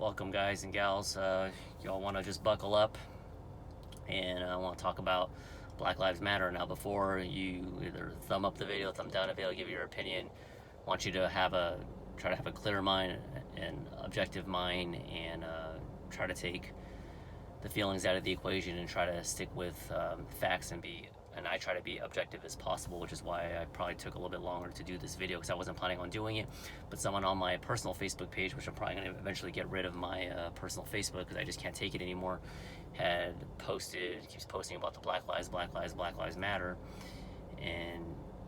Welcome, guys and gals. Y'all want to just buckle up, and I want to talk about Black Lives Matter. Now, before you either thumb up the video, thumb down the video, give your opinion, I want you to try to have a clear mind and objective mind, and try to take the feelings out of the equation and try to stick with facts and I try to be objective as possible, which is why I probably took a little bit longer to do this video because I wasn't planning on doing it. But someone on my personal Facebook page, which I'm probably going to eventually get rid of my personal Facebook because I just can't take it anymore, keeps posting about the Black Lives Matter, and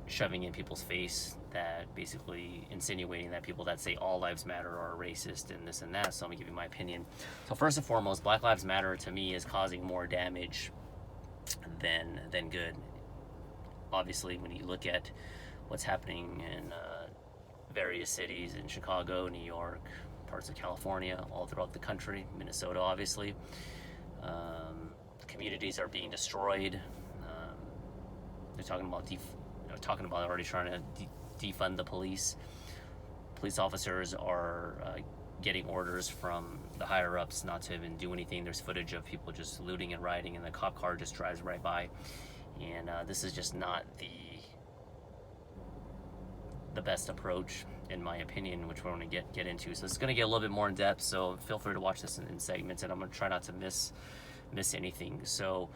shoving in people's face that basically insinuating that people that say all lives matter are racist and this and that. So I'm gonna give you my opinion. So first and foremost, Black Lives Matter to me is causing more damage than good. Obviously, when you look at what's happening in various cities in Chicago, New York, parts of California, all throughout the country, Minnesota, obviously, communities are being destroyed. They're talking about already trying to defund the police. Police officers are getting orders from the higher ups not to even do anything. There's footage of people just looting and rioting, and the cop car just drives right by. And this is just not the best approach, in my opinion, which we're going to get into. So it's going to get a little bit more in depth. So feel free to watch this in segments, and I'm going to try not to miss anything. So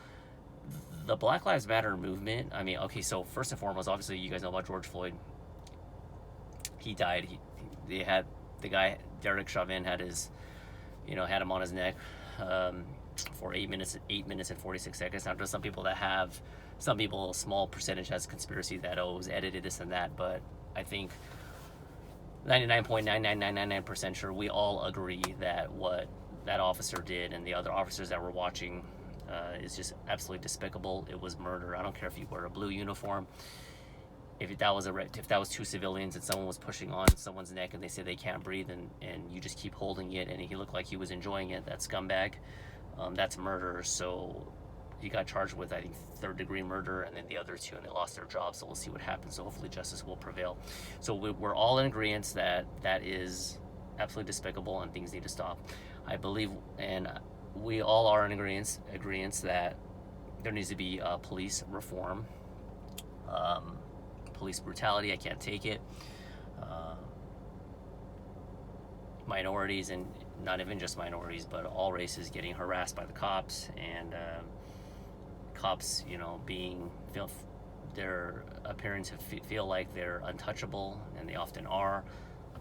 the Black Lives Matter movement. I mean, okay. So first and foremost, obviously, you guys know about George Floyd. He died. They had the guy Derek Chauvin had him on his neck for 8 minutes and 46 seconds. Now, there's some people, a small percentage has conspiracy that it was edited, this and that, but I think 99.99999% sure we all agree that what that officer did and the other officers that were watching is just absolutely despicable. It was murder. I don't care if you wear a blue uniform. If that was two civilians and someone was pushing on someone's neck and they say they can't breathe, and you just keep holding it and he looked like he was enjoying it, that scumbag, that's murder. So he got charged with, I think, third-degree murder, and then the other two, and they lost their jobs. So we'll see what happens. So hopefully justice will prevail. So we're all in agreement that is absolutely despicable and things need to stop. I believe, and we all are in agreement that there needs to be police reform. Police brutality, I can't take it. Minorities, and not even just minorities, but all races getting harassed by the cops, and cops, their appearance to feel like they're untouchable, and they often are.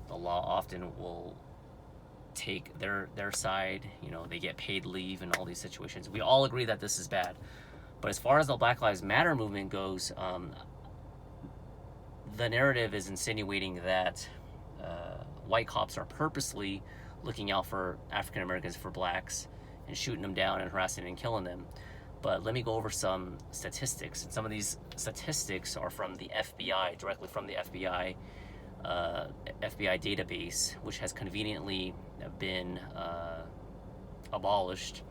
The law often will take their side. They get paid leave in all these situations. We all agree that this is bad. But as far as the Black Lives Matter movement goes, the narrative is insinuating that white cops are purposely looking out for African Americans, for blacks, and shooting them down and harassing and killing them. But let me go over some statistics. And some of these statistics are from the FBI, directly from the FBI database, which has conveniently been abolished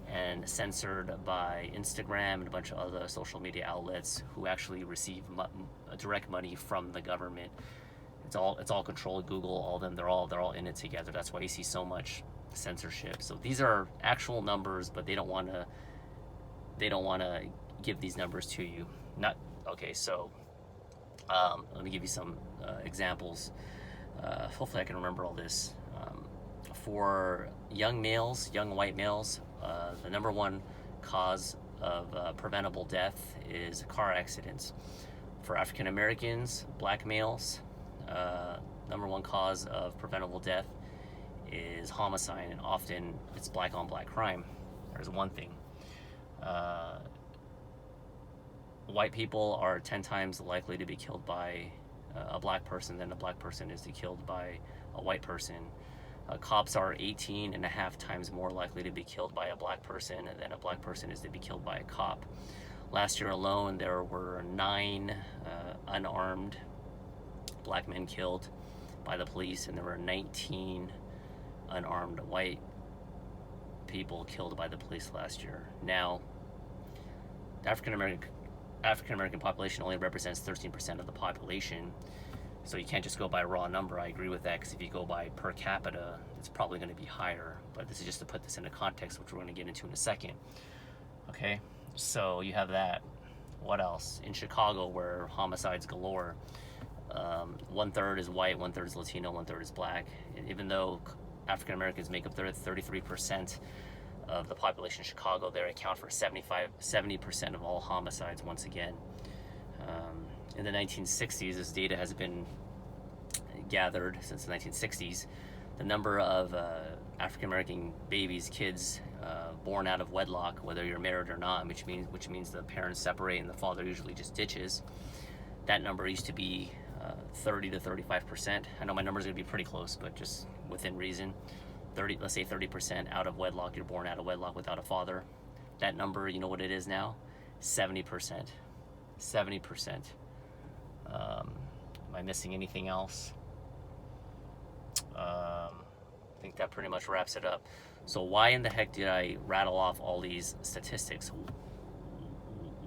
and censored by Instagram and a bunch of other social media outlets who actually receive direct money from the government. It's all controlled. Google, all of them, they're all in it together. That's why you see so much censorship. So these are actual numbers, but they don't want to give these numbers to you. Not okay. So let me give you some examples. Hopefully, I can remember all this. For young white males, the number one cause of preventable death is car accidents. For African Americans, black males, number one cause of preventable death is homicide, and often it's black on black crime. There's one thing. White people are 10 times likely to be killed by a black person than a black person is to be killed by a white person. Cops are 18 and a half times more likely to be killed by a black person than a black person is to be killed by a cop. Last year alone, there were 9 unarmed black men killed by the police, and there were 19 unarmed white people killed by the police last year. Now, the African American population only represents 13% of the population. So you can't just go by a raw number. I agree with that, because if you go by per capita, it's probably going to be higher. But this is just to put this into context, which we're going to get into in a second. Okay, so you have that. What else? In Chicago, where homicides galore, 1/3 is white, 1/3 is Latino, 1/3 is black. And even though African Americans make up 33% of the population in Chicago, they account for 70% of all homicides once again. In the 1960s, this data has been gathered since the 1960s. The number of African American babies, kids born out of wedlock, whether you're married or not, which means the parents separate and the father usually just ditches. That number used to be 30 to 35%. I know my number's gonna be pretty close, but just within reason. Let's say 30% out of wedlock. You're born out of wedlock without a father. That number, you know what it is now? 70%. 70%. Am I missing anything else? I think that pretty much wraps it up. So why in the heck did I rattle off all these statistics?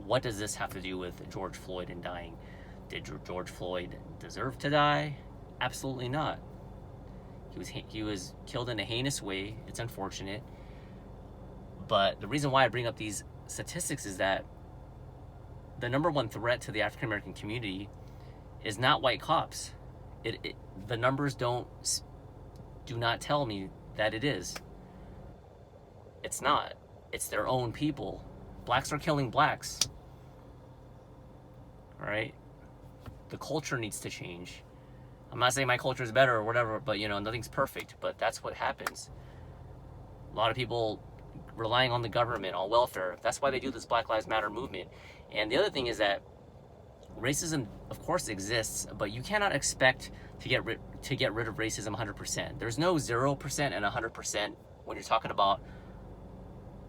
What does this have to do with George Floyd and dying? Did George Floyd deserve to die? Absolutely not. He was killed in a heinous way. It's unfortunate. But the reason why I bring up these statistics is that the number one threat to the African American community is not white cops. The numbers do not tell me that it is. It's not. It's their own people. Blacks are killing blacks. All right? The culture needs to change. I'm not saying my culture is better or whatever, but nothing's perfect, but that's what happens. A lot of people relying on the government, on welfare. That's why they do this Black Lives Matter movement. And the other thing is that racism, of course, exists, but you cannot expect to get rid of racism 100%. There's no 0% and 100% when you're talking about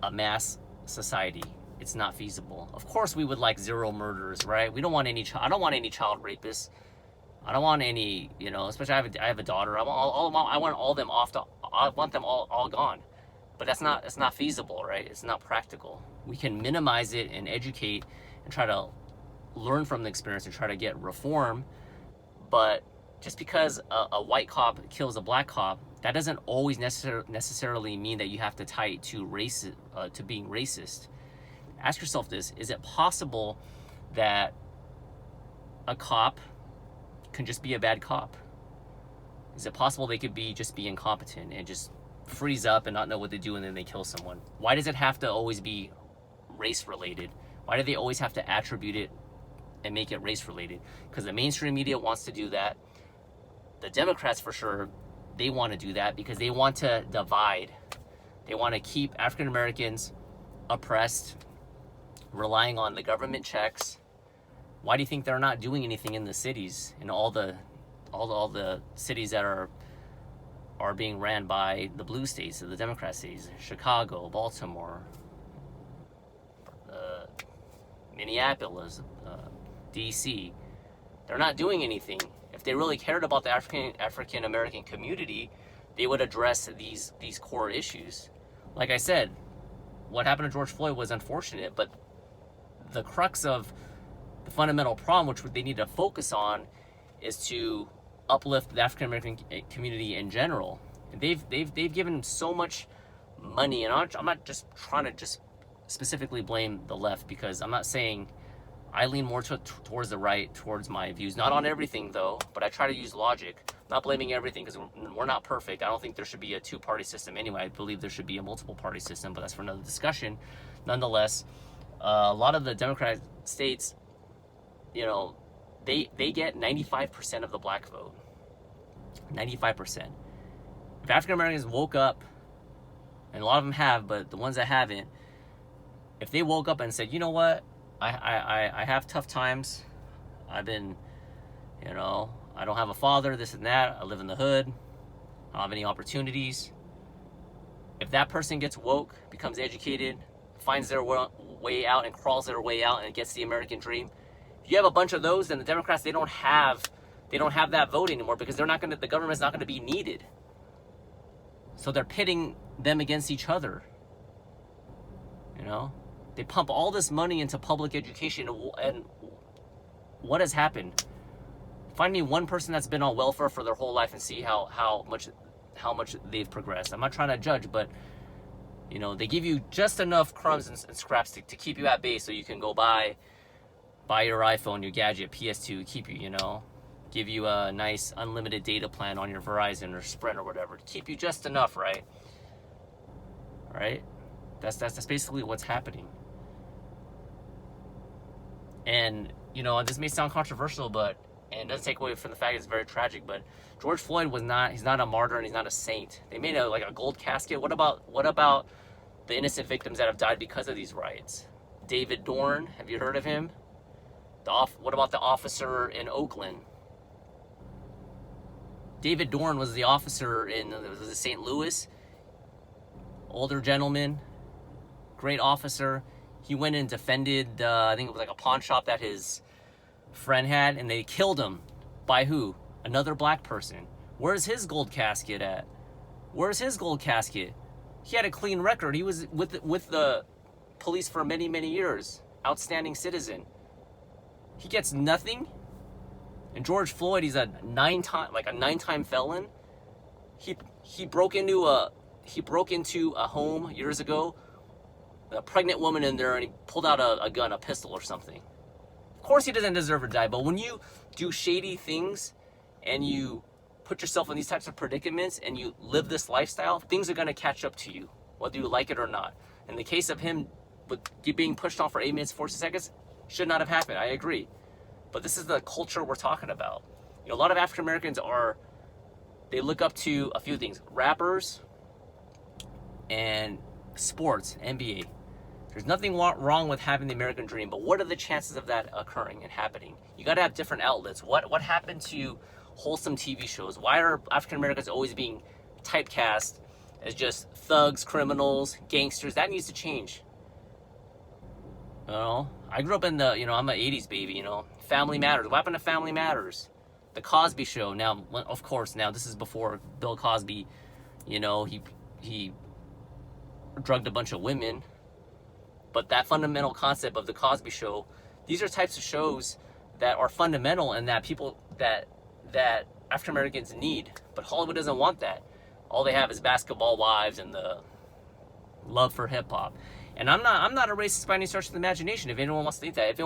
a mass society. It's not feasible. Of course, we would like zero murders, right? We don't want any. I don't want any child rapists. I don't want any. Especially I have a daughter. I want all them off. I want them all gone. But that's not feasible, right? It's not practical. We can minimize it and educate and try to learn from the experience and try to get reform. But just because a white cop kills a black cop, that doesn't always necessarily mean that you have to tie it to to being racist. Ask yourself this: is it possible that a cop can just be a bad cop? Is it possible they could just be incompetent and just freeze up and not know what to do, and then they kill someone? Why does it have to always be race related? Why do they always have to attribute it and make it race related? Because the mainstream media wants to do that. The Democrats, for sure, they want to do that because they want to divide. They want to keep African Americans oppressed, relying on the government checks. Why do you think they're not doing anything in the cities, in all the cities that are being ran by the blue states, the Democrat cities? Chicago, Baltimore, Minneapolis, DC. They're not doing anything. If they really cared about the African American community, they would address these core issues. Like I said, what happened to George Floyd was unfortunate, but the crux of the fundamental problem, which they need to focus on, is to uplift the African American community in general. And they've given so much money, and I'm not just trying to just specifically blame the left, because I'm not saying I lean more towards the right, towards my views. Not on everything, though, but I try to use logic. Not blaming everything, because we're not perfect. I don't think there should be a two-party system anyway. I believe there should be a multiple-party system, but that's for another discussion. Nonetheless, a lot of the Democratic states, they get 95% of the black vote. 95%. If African Americans woke up, and a lot of them have, but the ones that haven't, if they woke up and said, you know what, I have tough times. I've been, I don't have a father, this and that. I live in the hood. I don't have any opportunities. If that person gets woke, becomes educated, finds their way out and crawls their way out and gets the American dream, if you have a bunch of those, then the Democrats, they don't have that vote anymore, because the government's not going to be needed. So they're pitting them against each other. They pump all this money into public education, and what has happened? Find me one person that's been on welfare for their whole life and see how much they've progressed. I'm not trying to judge, but you know, they give you just enough crumbs and scraps to keep you at bay, so you can go buy your iPhone, your gadget, PS2, keep you, you know, give you a nice unlimited data plan on your Verizon or Sprint or whatever, to keep you just enough, right? Right? That's basically what's happening. And you know, this may sound controversial, but and it doesn't take away from the fact it's very tragic, but George Floyd he's not a martyr and he's not a saint. They made a gold casket. What about the innocent victims that have died because of these riots? David Dorn, have you heard of him? What about the officer in Oakland? David Dorn was the officer in St. Louis. Older gentleman, great officer. He went and defended, I think it was like a pawn shop that his friend had, and they killed him. By who? Another black person. Where's his gold casket at? Where's his gold casket? He had a clean record. He was with the police for many, many years. Outstanding citizen. He gets nothing. And George Floyd, he's a nine-time felon. He broke into a home years ago, a pregnant woman in there, and he pulled out a gun, a pistol or something. Of course he doesn't deserve to die, but when you do shady things and you put yourself in these types of predicaments and you live this lifestyle, things are going to catch up to you, whether you like it or not. In the case of him with being pushed on for 8 minutes 40 seconds, should not have happened. I agree. But this is the culture we're talking about. You know, a lot of African Americans they look up to a few things: rappers and sports, NBA. There's nothing wrong with having the American dream, but what are the chances of that occurring and happening? You got to have different outlets. What happened to wholesome TV shows? Why are African Americans always being typecast as just thugs, criminals, gangsters? That needs to change. You know, I grew up in I'm an 80s baby, you know. Family Matters. What happened to Family Matters? The Cosby Show. Now, of course, this is before Bill Cosby, you know, he drugged a bunch of women. But that fundamental concept of the Cosby Show, these are types of shows that are fundamental and that people that African Americans need. But Hollywood doesn't want that. All they have is Basketball Wives and the love for hip hop. And I'm not a racist by any stretch of the imagination. If anyone wants to think that, if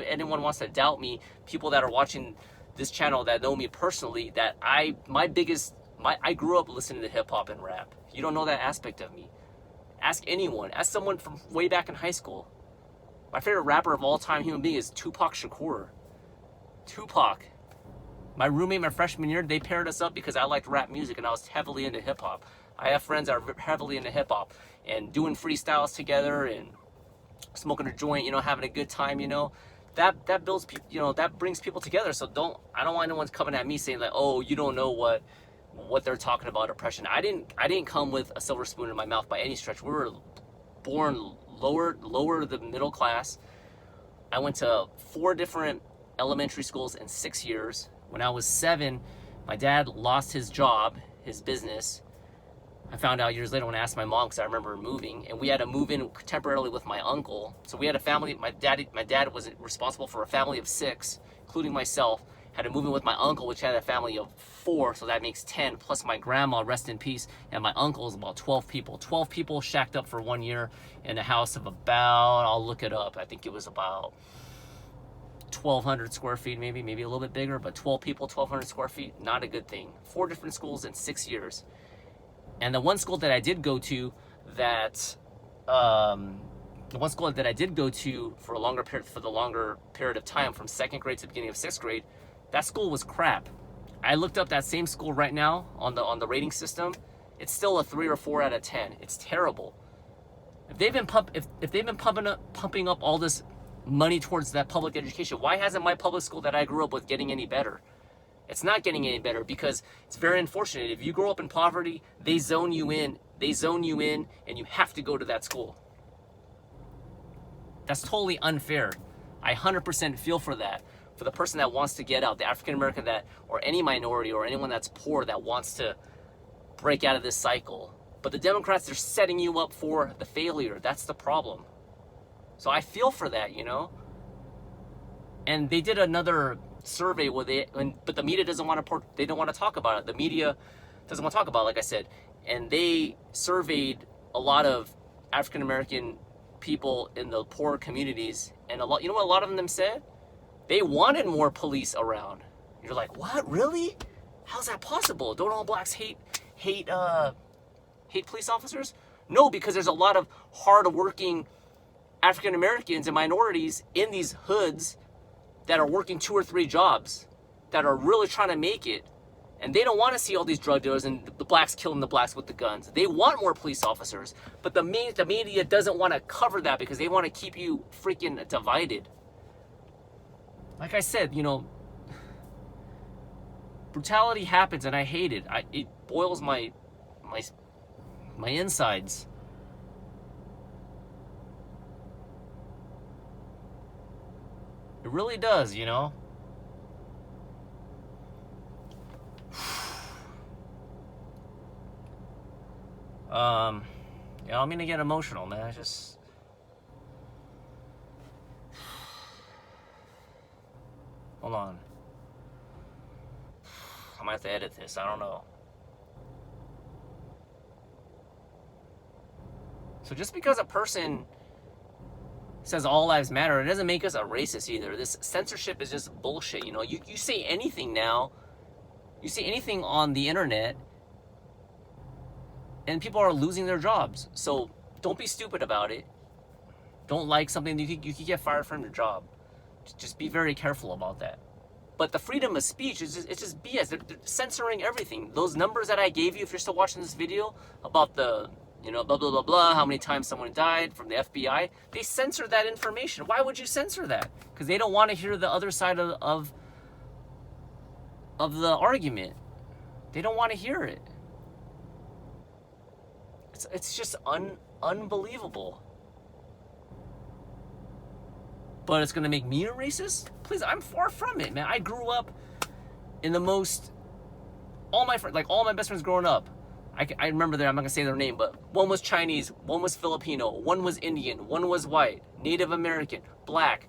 anyone wants to doubt me, people that are watching this channel that know me personally, that I grew up listening to hip hop and rap. You don't know that aspect of me. Ask anyone. Ask someone from way back in high school. My favorite rapper of all time, human being, is Tupac Shakur. Tupac. My roommate, my freshman year, they paired us up because I liked rap music and I was heavily into hip hop. I have friends that are heavily into hip hop and doing freestyles together and smoking a joint, you know, having a good time, you know. That builds people, you know, that brings people together. So I don't want anyone coming at me saying like, oh, you don't know what they're talking about, oppression. I didn't come with a silver spoon in my mouth by any stretch. We were born lower the middle class. I went to 4 different elementary schools in 6 years. When I was 7, my dad lost his job, his business. I found out years later when I asked my mom, because I remember moving, and we had to move in temporarily with my uncle. So we had a family. My dad was responsible for a family of 6, including myself. Had to move in with my uncle, which had a family of 4, so that makes 10, plus my grandma, rest in peace, and my uncle is about 12 people. 12 people shacked up for 1 year in a house of about, I'll look it up, I think it was about 1,200 square feet, maybe a little bit bigger, but 12 people, 1,200 square feet, not a good thing. 4 different schools in 6 years. And the one school that I did go to for the longer period of time, from 2nd grade to the beginning of 6th grade, that school was crap. I looked up that same school right now on the rating system. It's still a 3 or 4 out of 10. It's terrible. If they've been pumping up all this money towards that public education, why hasn't my public school that I grew up with getting any better? It's not getting any better because it's very unfortunate. If you grow up in poverty, they zone you in, and you have to go to that school. That's totally unfair. I 100% feel for that. For the person that wants to get out, the African American or any minority or anyone that's poor that wants to break out of this cycle. But the Democrats, they're setting you up for the failure. That's the problem. So I feel for that, you know. And they did another survey where but the media doesn't want to, they don't want to talk about it. The media doesn't want to talk about it, like I said. And they surveyed a lot of African American people in the poor communities, and you know what a lot of them said? They wanted more police around. You're like, what? Really? How's that possible? Don't all blacks hate police officers? No, because there's a lot of hard-working African Americans and minorities in these hoods that are working 2 or 3 jobs, that are really trying to make it, and they don't want to see all these drug dealers and the blacks killing the blacks with the guns. They want more police officers, but the media doesn't want to cover that because they want to keep you freaking divided. Like I said, you know, brutality happens, and I hate it. It boils my insides. It really does, you know. Yeah, I'm gonna get emotional, man. I just. Hold on. I might have to edit this. I don't know. So just because a person says all lives matter, it doesn't make us a racist either. This censorship is just bullshit. You know, you say anything now, you say anything on the internet, and people are losing their jobs. So don't be stupid about it. Don't like something, you could get fired from your job. Just be very careful about that. But the freedom of speech is just BS. They're censoring everything. Those numbers that I gave you, if you're still watching this video, about the, you know, blah, blah, blah, blah, how many times someone died from the FBI, they censor that information. Why would you censor that? Because they don't want to hear the other side of the argument. They don't want to hear it. It's just unbelievable. But it's going to make me a racist? Please, I'm far from it, man. I grew up in the most, all my friends, like all my best friends growing up, I remember I'm not going to say their name, but one was Chinese, one was Filipino, one was Indian, one was white, Native American, black.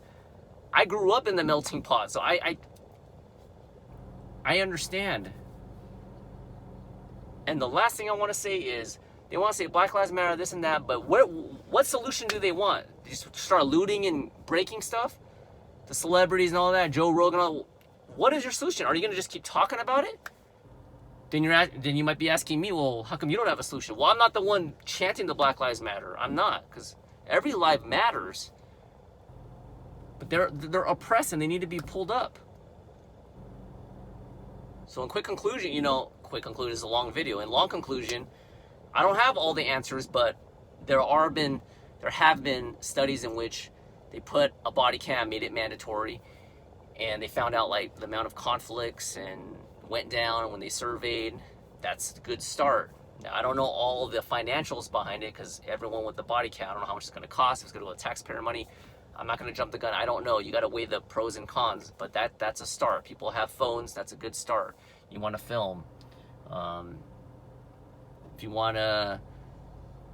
I grew up in the melting pot, so I understand. And the last thing I want to say is, they want to say Black Lives Matter, this and that, but what solution do they want? Just start looting and breaking stuff? The celebrities and all that, Joe Rogan, what is your solution? Are you going to just keep talking about it? Then you might be asking me, well, how come you don't have a solution? Well, I'm not the one chanting the Black Lives Matter. I'm not, because every life matters. But they're oppressed and they need to be pulled up. So in quick conclusion, you know, quick conclusion is a long video. In long conclusion, I don't have all the answers, but there have been studies in which they put a body cam, made it mandatory, and they found out like the amount of conflicts and went down when they surveyed. That's a good start. Now, I don't know all of the financials behind it because everyone with the body cam, I don't know how much it's going to cost. If it's going to go to taxpayer money. I'm not going to jump the gun. I don't know. You got to weigh the pros and cons, but that's a start. People have phones. That's a good start. You want to film. If you want to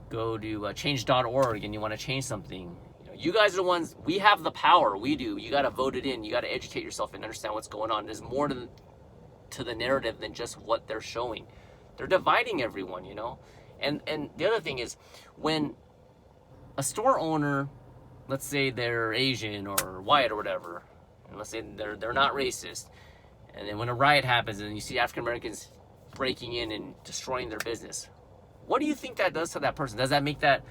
go to change.org and you want to change something, you know, you guys are the ones, we have the power. We do. You got to vote it in. You got to educate yourself and understand what's going on. There's more to the narrative than just what they're showing. They're dividing everyone, you know. And the other thing is, when a store owner, let's say they're Asian or white or whatever, and let's say they're not racist, and then when a riot happens and you see African Americans breaking in and destroying their business, what do you think that does to that person? Does that make that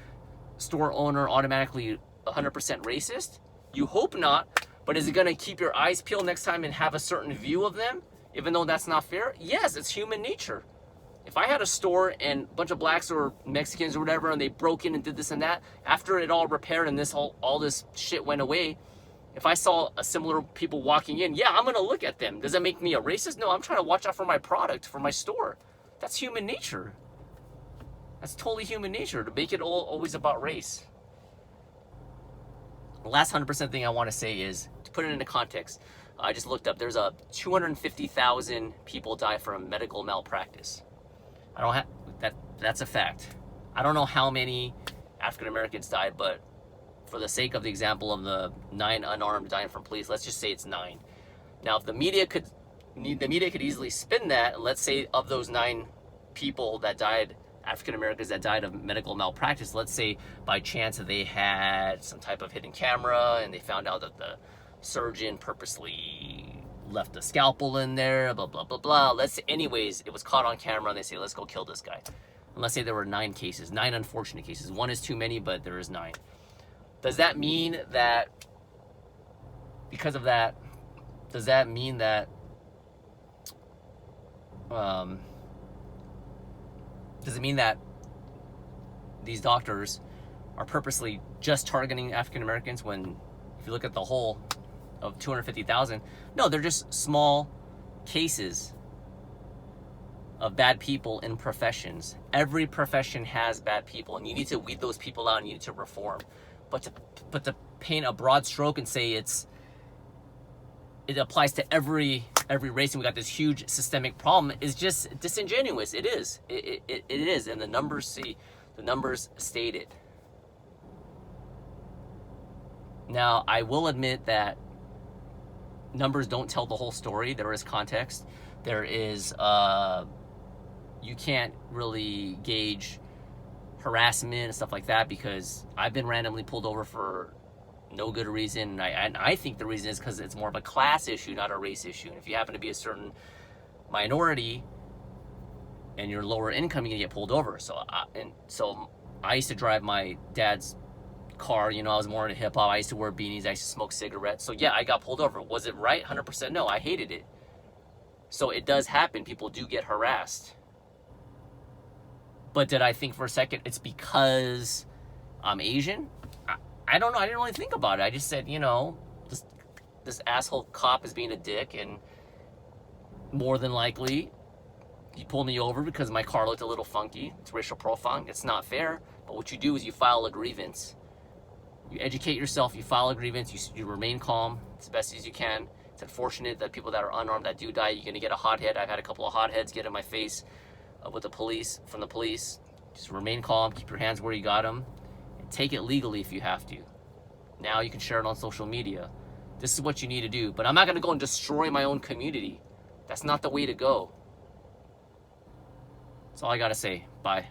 store owner automatically 100% racist? You hope not, but is it going to keep your eyes peeled next time and have a certain view of them, even though that's not fair? Yes, it's human nature. If I had a store and a bunch of blacks or Mexicans or whatever, and they broke in and did this and that, after it all repaired and all this shit went away, if I saw a similar people walking in, yeah, I'm going to look at them. Does that make me a racist? No, I'm trying to watch out for my product, for my store. That's human nature. That's totally human nature, to make it always about race. The last 100% thing I want to say is, to put it into context, I just looked up, there's 250,000 people die from medical malpractice. I don't have that's a fact. I don't know how many African Americans died, but for the sake of the example of the 9 unarmed dying from police, let's just say it's 9. Now, if the media could easily spin that, let's say of those 9 people that died, African Americans that died of medical malpractice, let's say by chance they had some type of hidden camera and they found out that the surgeon purposely left a scalpel in there, blah, blah, blah, blah. Let's say, anyways, it was caught on camera and they say, let's go kill this guy. And let's say there were 9 cases, 9 unfortunate cases. 1 is too many, but there is 9. Does that mean that, because of that, does that mean that, does it mean that these doctors are purposely just targeting African Americans when, if you look at the whole of 250,000, no, they're just small cases of bad people in professions. Every profession has bad people, and you need to weed those people out and you need to reform. But to paint a broad stroke and say it applies to every race and we got this huge systemic problem is just disingenuous. It is. It is, and the numbers state it. Now, I will admit that numbers don't tell the whole story. There is context. There is, you can't really gauge harassment and stuff like that because I've been randomly pulled over for no good reason. And I think the reason is because it's more of a class issue, not a race issue. And if you happen to be a certain minority and you're lower income, you can get pulled over. So I used to drive my dad's car. You know, I was more into hip hop. I used to wear beanies. I used to smoke cigarettes. So yeah, I got pulled over. Was it right? 100% no. I hated it. So it does happen. People do get harassed. But did I think for a second it's because I'm Asian? I don't know. I didn't really think about it. I just said, you know, this asshole cop is being a dick, and more than likely he pulled me over because my car looked a little funky. It's racial profiling. It's not fair. But what you do is you file a grievance. You educate yourself. You file a grievance. You remain calm as best as you can. It's unfortunate that people that are unarmed that do die, you're going to get a hothead. I've had a couple of hotheads get in my face from the police. Just remain calm. Keep your hands where you got them. And take it legally if you have to. Now you can share it on social media. This is what you need to do. But I'm not going to go and destroy my own community. That's not the way to go. That's all I got to say. Bye.